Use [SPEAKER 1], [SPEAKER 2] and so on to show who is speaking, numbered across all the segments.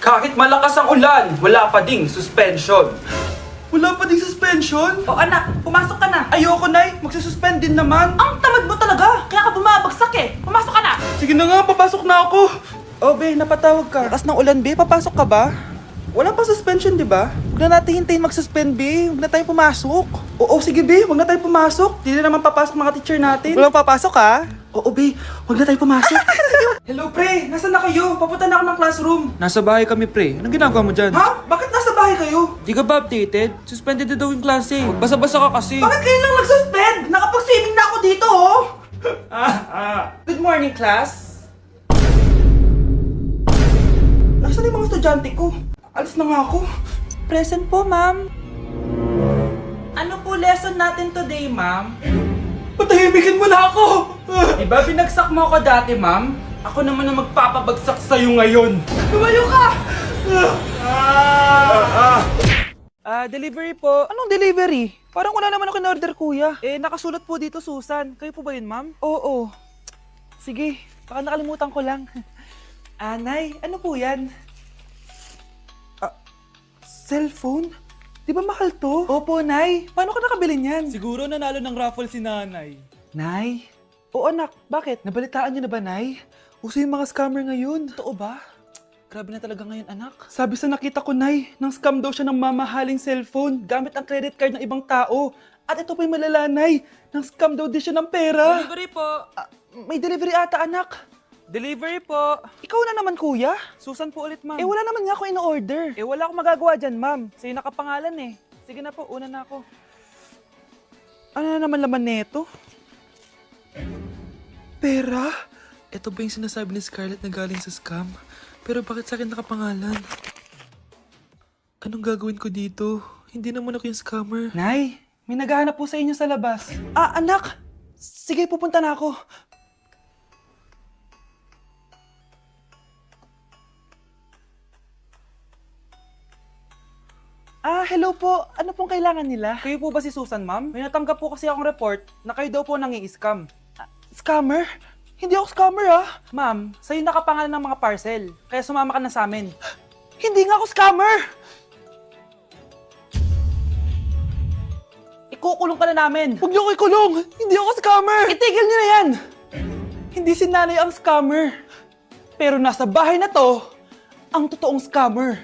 [SPEAKER 1] Kahit malakas ang ulan, wala pa ding suspension. Wala pa ding suspension?
[SPEAKER 2] O anak, pumasok ka na.
[SPEAKER 1] Ayoko, Nay. Magsususpend din naman.
[SPEAKER 2] Ang tamad mo talaga. Kaya ka bumabagsak eh. Pumasok ka na.
[SPEAKER 1] Sige na nga, papasok na ako. Oh, be, napatawag ka. Lakas ng ulan, be. Papasok ka ba? Wala pa suspension, di ba? Huwag na natin hintayin mag-suspend, be. Huwag na tayo pumasok. Oo, sige, be. Huwag na tayo pumasok. Di na naman papasok mga teacher natin. Walang papasok, ha? Oo, be. Huwag na tayo pumasok. Hello, pre. Nasaan na kayo? Papunta na ako ng classroom. Nasa bahay kami, pre. Anong ginagawa mo dyan? Ha? Bakit nasa bahay kayo? Di ka ba updated? Suspended na daw yung klase. Basa-basa ka kasi. Bakit kayo lang nag-suspend? Nakapag-swimming na ako dito, oh. Good morning, class. Nasaan yung mga estudyante ko? Alis na nga ako. Present po, ma'am. Ano po lesson natin today, ma'am? Patahimikin mo na ako! Diba binagsak mo ako dati, ma'am? Ako naman ang magpapabagsak sa'yo ngayon. Tumayo ka! Delivery po. Anong delivery? Parang wala naman ako in-order, kuya. Nakasulat po dito, Susan. Kayo po ba yun, ma'am? Oo. Sige, baka nakalimutan ko lang. Nay, ano po yan? Cellphone? Di ba mahal to? Opo, Nay. Paano ka nakabili niyan? Siguro nanalo ng raffle si nanay. Nay? Oo, anak. Bakit? Nabalitaan niyo na ba, Nay? Uso yung mga scammer ngayon. Totoo ba? Grabe na talaga ngayon, anak. Sabi sa nakita ko, Nay, nang scam daw siya ng mamahaling cellphone gamit ang credit card ng ibang tao. At ito pa yung malala, Nay. Nang scam daw din siya ng pera. Delivery po. May delivery ata, anak. Delivery po. Ikaw na naman, kuya. Susan po ulit, ma'am. Wala naman nga ako in-order. Wala akong magagawa dyan, ma'am. Sa'yo nakapangalan eh. Sige na po, una na ako. Ano na naman laman neto? Pera? Ito ba yung sinasabi ni Scarlett na galing sa scam? Pero bakit sa akin nakapangalan? Anong gagawin ko dito? Hindi naman ako yung scammer. Nay, may naghahanap po sa inyo sa labas. Anak! Sige, pupunta na ako. Hello po. Ano pong kailangan nila? Kayo po ba si Susan, ma'am? May natanggap po kasi akong report na kayo daw po nangi-scam. Scammer? Hindi ako scammer, Ma'am, sa'yo nakapangalan ng mga parcel. Kaya sumama ka na sa amin. Hindi nga ako scammer! Ikukulong ka na namin. Huwag niyo ko ikulong! Hindi ako scammer! Itigil niyo na yan! Hindi si nanay ang scammer. Pero nasa bahay na to, ang totoong scammer.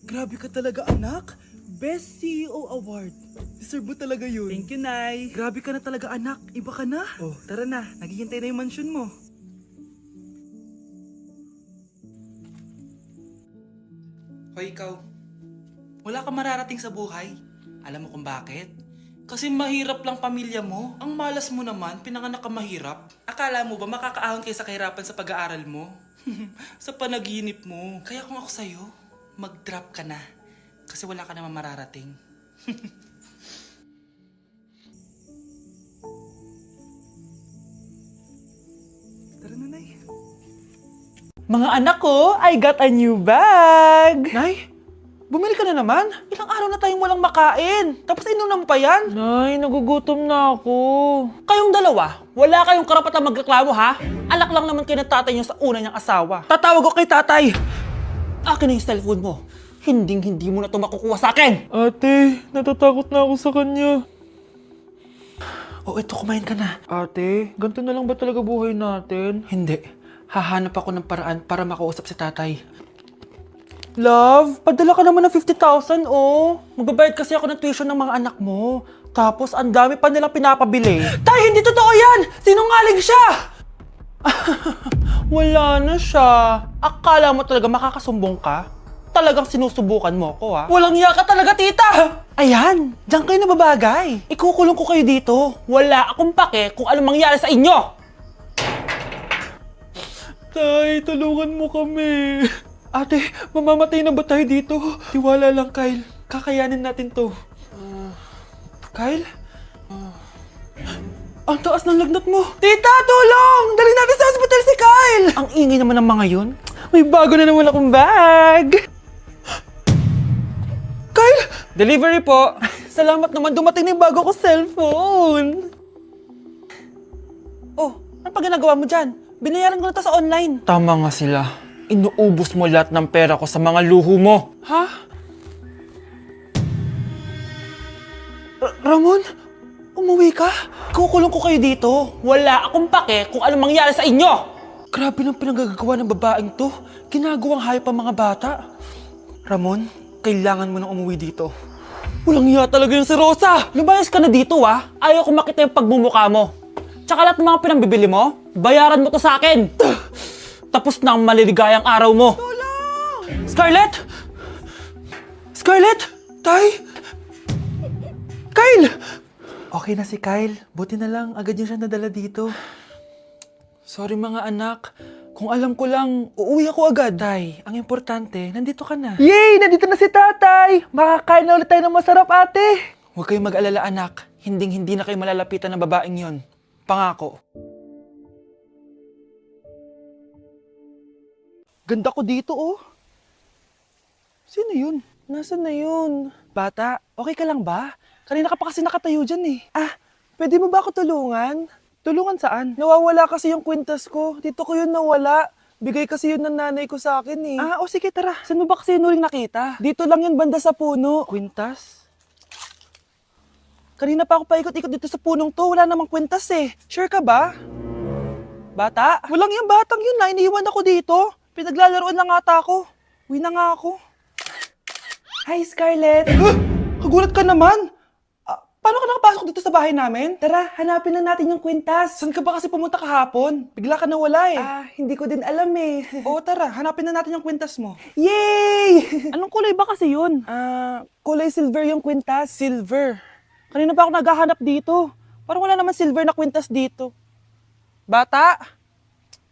[SPEAKER 1] Grabe ka talaga, anak. Best CEO Award. Deserve mo talaga yun. Thank you, Nay. Grabe ka na talaga, anak. Iba ka na. Oh, tara na. Naghihintay na yung mansion mo. Hoy, ikaw. Wala ka mararating sa buhay. Alam mo kung bakit? Kasi mahirap lang pamilya mo. Ang malas mo naman, pinanganak ka mahirap. Akala mo ba makakaahon kayo sa kahirapan sa pag-aaral mo? Sa panaginip mo. Kaya kung ako sa'yo, mag-drop ka na. Kasi wala ka naman mararating. Tara na, Nay. Mga anak ko, I got a new bag! Nay, bumili ka na naman? Ilang araw na tayong walang makain. Tapos inunan mo pa yan? Nay, nagugutom na ako. Kayong dalawa, wala kayong karapatang magreklamo, ha? Alak lang naman kayo ng tatay niyo sa una niyang asawa. Tatawag ko kay tatay. Akin na yung cellphone mo. Hindi mo na ito makukuha sa akin! Ate, natatakot na ako sa kanya. Eto, kumain ka na. Ate, ganito na lang ba talaga buhay natin? Hindi. Hahanap ako ng paraan para makausap si tatay. Love, padala ka naman ng 50,000, oh. Magbabayad kasi ako ng tuition ng mga anak mo. Tapos, ang dami pa nilang pinapabili. Tay, hindi totoo yan! Sinungaling siya! Wala na siya. Akala mo talaga makakasumbong ka? Talagang sinusubukan mo ko, ha? Walang iya ka talaga, tita! Ayan, diyan kayo nababagay. Ikukulong ko kayo dito. Wala akong pake kung anong mangyari sa inyo! Tay, tulungan mo kami. Ate, mamamatay na ba tayo dito? Tiwala lang, Kyle. Kakayanin natin to. Kyle? Ang taas ng lagnat mo. Tita, tulong! Dali natin sa hospital si Kyle! Ang ingay naman ng mga yun. May bago na naman akong bag. Kyle! Delivery po. Salamat naman, dumating na yung bago ko cellphone. Oh, ano pa ginagawa mo dyan?
[SPEAKER 2] Binayaran ko na to sa online.
[SPEAKER 1] Tama nga sila. Inuubos mo lahat ng pera ko sa mga luho mo. Ha? Ramon? Umuwi ka?
[SPEAKER 2] Kukulong ko kayo dito. Wala akong pake kung anong mangyari sa inyo.
[SPEAKER 1] Grabe ng pinagagawa ng babaeng to. Ginagawang hayop ang mga bata. Ramon, kailangan mo nang umuwi dito.
[SPEAKER 2] Walang iya talaga yung si Rosa. Lumayas ka na dito Ayaw ko makita yung pagmumukha mo. Tsaka lahat ng mga pinambibili mo, bayaran mo to sa akin. Tapos na ang maliligayang araw mo. Scarlett! Scarlett!
[SPEAKER 1] Tay! Kyle! Okay na si Kyle. Buti na lang, agad niya siya nadala dito. Sorry mga anak. Kung alam ko lang, uuwi ako agad. Tay, ang importante, nandito ka na. Yay! Nandito na si tatay! Makakain na ulit tayo ng masarap, ate! Huwag kayong mag-alala, anak. Hinding-hindi na kayo malalapitan ng babaeng yon. Pangako. Ganda ko dito, oh. Sino yun? Nasaan na yun? Bata, okay ka lang ba? Kanina ka pa kasi nakatayo dyan eh. Pwede mo ba ako tulungan? Tulungan saan? Nawawala kasi yung kwintas ko. Dito ko yun nawala. Bigay kasi yun ng nanay ko sa akin eh. Sige tara. Saan mo ba kasi yun uling nakita? Dito lang yun banda sa puno. Kwintas? Kanina pa ako paikot-ikot dito sa punong to. Wala namang kwintas eh. Sure ka ba? Bata? Walang yung batang yun na. Iniiwan ako dito. Pinaglalaroan lang ata ako. Uwi na nga ako. Hi, Scarlett. Kagulat ka naman. Paano ka nakapasok dito sa bahay namin? Tara, hanapin na natin yung kwintas. Saan ka ba kasi pumunta kahapon? Bigla ka nawala eh. Hindi ko din alam eh. Oo, tara, hanapin na natin yung kwintas mo. Yay! Anong kulay ba kasi yun? Kulay silver yung kwintas. Silver? Kanina pa ako naghahanap dito. Parang wala naman silver na kwintas dito. Bata?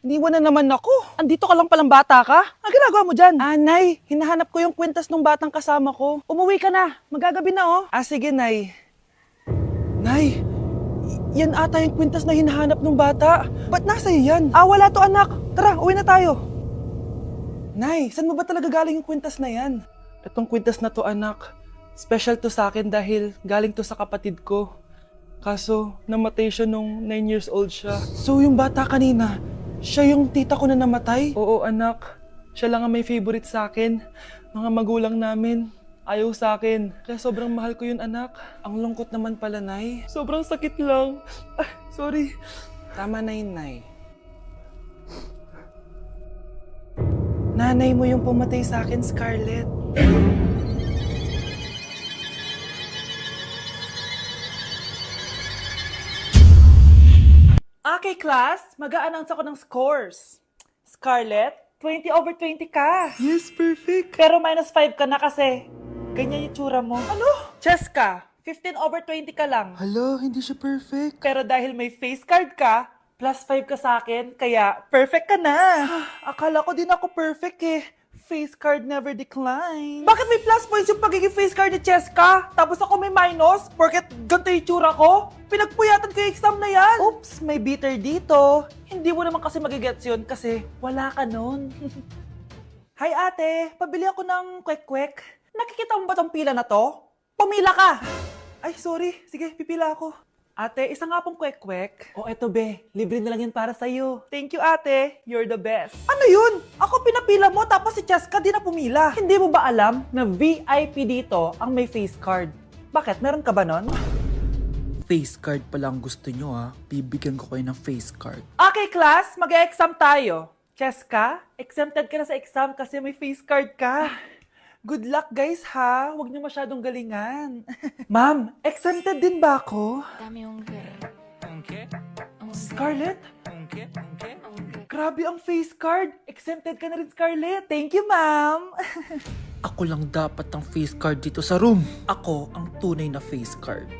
[SPEAKER 1] Iniwan na naman ako. Andito ka lang palang bata ka? Ang ginagawa mo dyan? Nay, hinahanap ko yung kwintas ng batang kasama ko. Umuwi ka na. Magagabi na oh. Sige, Nay. Nay, yan ata yung kwintas na hinahanap ng bata. Ba't nasa iyo yan? Wala to anak. Tara, uwi na tayo. Nay, saan mo ba talaga galing yung kwintas na yan? Itong kwintas na to anak, special to sa akin dahil galing to sa kapatid ko. Kaso, namatay siya nung 9 years old siya. So yung bata kanina, siya yung tita ko na namatay? Oo anak, siya lang ang may favorite sa akin. Mga magulang namin. Ayaw sa akin. Kaya sobrang mahal ko yun, anak. Ang lungkot naman pala, Nay. Sobrang sakit lang. Sorry. Tama na yun, Nay. Nanay mo yung pumatay sa akin, Scarlett.
[SPEAKER 2] Okay, class. Mag-a-announce ako ng scores. Scarlett, 20 over 20 ka.
[SPEAKER 1] Yes, perfect.
[SPEAKER 2] Pero minus 5 ka na kasi ganyan yung tsura mo. Ano? Cheska, 15 over 20 ka lang.
[SPEAKER 1] Hala, hindi siya perfect.
[SPEAKER 2] Pero dahil may face card ka, plus 5 ka sa akin, kaya perfect ka na.
[SPEAKER 1] Akala ko din ako perfect eh. Face card never decline.
[SPEAKER 2] Bakit may plus points yung pagiging face card ni Cheska? Tapos ako may minus? Porket ganito yung tsura ko? Pinagpuyatan ko yung exam na yan.
[SPEAKER 1] Oops, may bitter dito.
[SPEAKER 2] Hindi mo naman kasi magigets yun kasi wala ka nun.
[SPEAKER 1] Hi ate, pabili ako ng kwek-kwek.
[SPEAKER 2] Nakikita mo ba tong pila na to? Pumila ka!
[SPEAKER 1] Ay, sorry. Sige, pipila ako.
[SPEAKER 2] Ate, isa nga pong kwek-kwek. Eto be, libre na lang yan para sa'yo.
[SPEAKER 1] Thank you ate, you're the best.
[SPEAKER 2] Ano yun? Ako pinapila mo tapos si Cheska di na pumila. Hindi mo ba alam na VIP dito ang may face card? Bakit? Meron ka ba nun?
[SPEAKER 1] Face card pala ang gusto nyo ha. Bibigyan ko kayo ng face card.
[SPEAKER 2] Okay class, mag-exam tayo. Cheska, exempted ka na sa exam kasi may face card ka.
[SPEAKER 1] Good luck guys ha. Huwag niyo masyadong galingan.
[SPEAKER 2] Ma'am, exempted din ba ako?
[SPEAKER 3] Dame un qué.
[SPEAKER 2] Scarlett? Grabe ang face card. Exempted ka na rin, Scarlett. Thank you, ma'am.
[SPEAKER 1] Ako lang dapat ang face card dito sa room. Ako ang tunay na face card.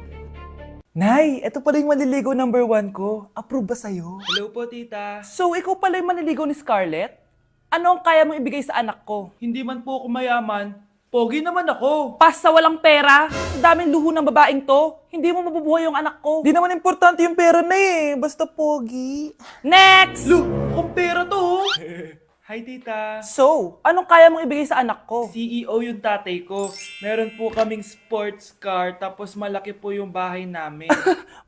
[SPEAKER 2] Nay, ito pala yung manliligaw number 1 ko. Approve ba sa'yo?
[SPEAKER 1] Hello po tita.
[SPEAKER 2] So, ikaw pala yung manliligaw ni Scarlett? Ano ang kaya mong ibigay sa anak ko?
[SPEAKER 1] Hindi man po ako mayaman. Pogi naman ako.
[SPEAKER 2] Pas sa walang pera, sa daming luho ng babaeng to, hindi mo mabubuhay yung anak ko.
[SPEAKER 1] Di naman importante yung pera na eh. Basta pogi.
[SPEAKER 2] Next!
[SPEAKER 1] Lu, mukhang pera to oh. Hi, tita.
[SPEAKER 2] So, anong kaya mong ibigay sa anak ko?
[SPEAKER 1] CEO yung tatay ko. Meron po kaming sports car, tapos malaki po yung bahay namin.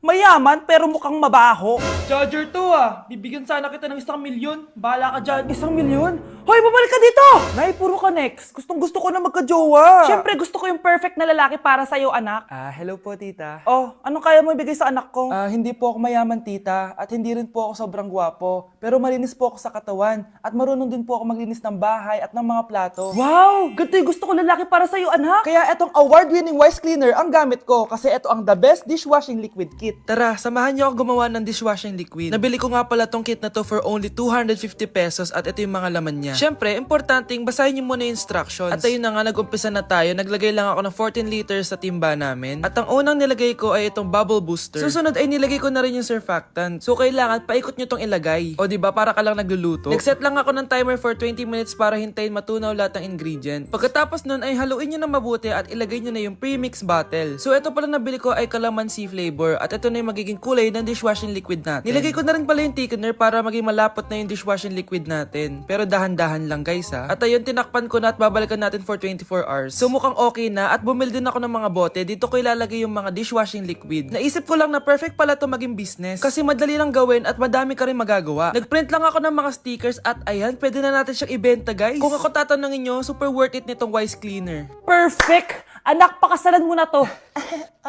[SPEAKER 2] Mayaman pero mukhang mabaho.
[SPEAKER 1] Charger to ah! Bibigyan sana kita ng 1 milyon. Bahala ka dyan.
[SPEAKER 2] 1 milyon? Hoy, babalik ka dito! Nay, puro ka next. Gustong gusto ko na magka-jowa. Siyempre, gusto ko yung perfect na lalaki para sa'yo, anak.
[SPEAKER 1] Hello po, tita.
[SPEAKER 2] Oh, anong kaya mo ibigay sa anak ko?
[SPEAKER 1] Hindi po ako mayaman, tita, at hindi rin po ako sobrang gwapo. Pero malinis po ako sa katawan, at marunong din po ako maglinis ng bahay at ng mga plato.
[SPEAKER 2] Wow! Ganito yung gusto ko lalaki para sa'yo, anak.
[SPEAKER 1] Kaya etong award-winning Wise Cleaner ang gamit ko kasi ito ang the best dishwashing liquid kit. Tara, samahan niyo ako gumawa ng dishwashing liquid. Nabili ko nga pala tong kit na to for only 250 pesos at ito yung mga laman niya. Siyempre, importanteng basahin niyo muna yung instructions. At ayun na nga, nag-umpisa na tayo. Naglagay lang ako ng 14 liters sa timba namin. At ang unang nilagay ko ay itong bubble booster. Susunod ay nilagay ko na rin yung surfactant. So kailangan paikot niyo tong ilagay. O diba, para ka lang nagluluto. Nag-set lang ako ng timer for 20 minutes para hintayin matunaw lahat ng ingredient. Pagkatapos nun ay haluin nyo na mabuti at ilagay nyo na yung premix bottle. So ito pala nabili ko ay calamansi flavor at ito na yung magiging kulay ng dishwashing liquid natin. Nilagay ko na rin pala yung thickener para maging malapot na yung dishwashing liquid natin. Pero dahan-dahan lang guys ha. At ayun, tinakpan ko na at babalikan natin for 24 hours. So mukhang okay na at bumili din ako ng mga bote. Dito ko ilalagay yung mga dishwashing liquid. Naisip ko lang na perfect pala to maging business kasi madali lang gawin at madami ka rin magagawa. Nagprint lang ako ng mga stickers at ayan, pwede na natin siyang ibenta guys. Kung ako tatanungin nyo, super worth it nitong Wise Cleaner.
[SPEAKER 2] Perfect! Anak, pakasalan mo na to.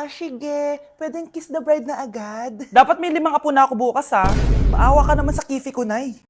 [SPEAKER 1] Sige. Pwedeng kiss the bride na agad.
[SPEAKER 2] Dapat may 5 apo na ako bukas, ha?
[SPEAKER 1] Maawa ka naman sa kifi ko, Nay.